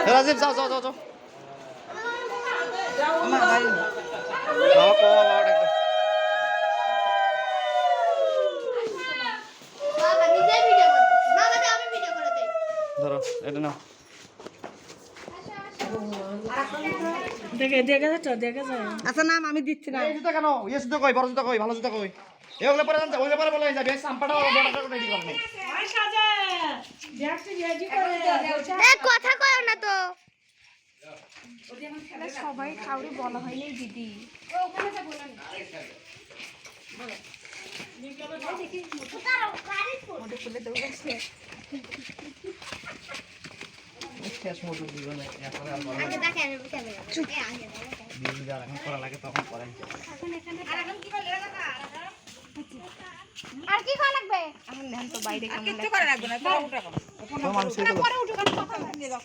রাজীব যাও যাও যাও যাও ধরো এটা নাও দেখে দেখে যাচ্ছে দেখে যায়। আচ্ছা নাম আমি দিচ্ছি না। এই জুতা কেন ইয়ে জুতা কই বড় জুতা কই ভালো জুতা কই এগুলো পরে জানতে ওইগুলো পরে বলে যাবে সাম্পাটা বড়টা রেডি করবে কথা কয় না তো সবাই কাউরে বলা হয়নি দিদি আর কি খাওয়া লাগবে এখন ধ্যান তো বাইরে কেমন কিচ্ছু করে রাখবে না পরে উঠে পরে উঠে কথা নিয়ে যাও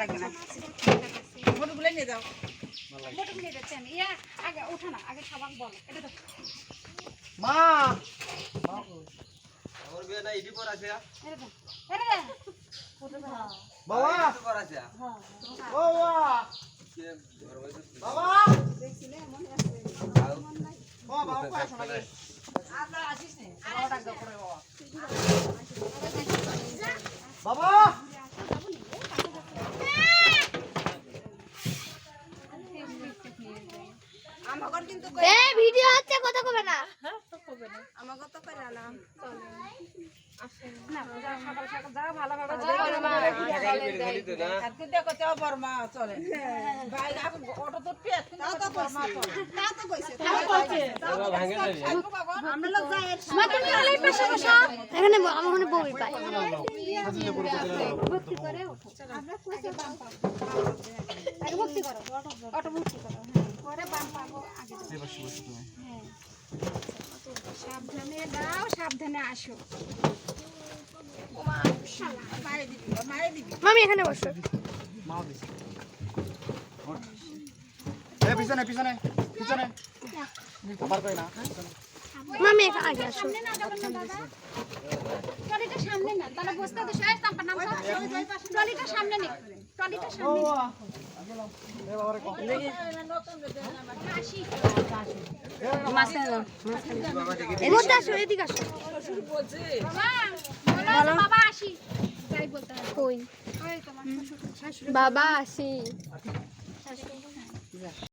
লাগবে না মোটগুলো নিয়ে যাও মোটর নিয়ে যাচ্ছি আমি আগে ওঠো না আগে সবাক বলো এটা তো মা আমার বিয়ে না ইডি পর আছে বাবা পর আছে বাবা বাবা দেখছিলে মনে আছে বাবা বাবা আসো না আমরা আসিস নে বাবা ডাক করে বাবা আমাগর কিন্তু এই ভিডিও হচ্ছে কথা কবে না আমাগর তো করে আলাম না সকাল সকাল যাও ভালোভাবে আর তুই দেখো চাও বর্মা চলে ভাই এখন অটো তো পেট তাও তো বর্মা চলে তাও তো কইছে আমরা লোক যাই মা তুমি ওই পাশে বসো এখানে আমার ওখানে বউই পাই ভক্তি করে ওঠো আমরা কোথায় বাম পাবো আগে ভক্তি করো অটো ভক্তি করো পরে বাম পাবো আগে হ্যাঁ সাবধানে দাও সাবধানে আসো মামি এখানে বসো মাও দিছে এই পিছনে পিছনে পিছনে আবার কই না মামি এখানে আগে আসো ট্রলিটা সামনে না তাহলে বসতে তো শেষ তারপর নাম ট্রলিটা সামনে নে ট্রলিটা সামনে এ বাবারে কম আসি এদিকে আসো এদিকে আসো বাবা বাবা আসি যাই বলতে কই ওই তোমার শ্বশুর বাবা আসি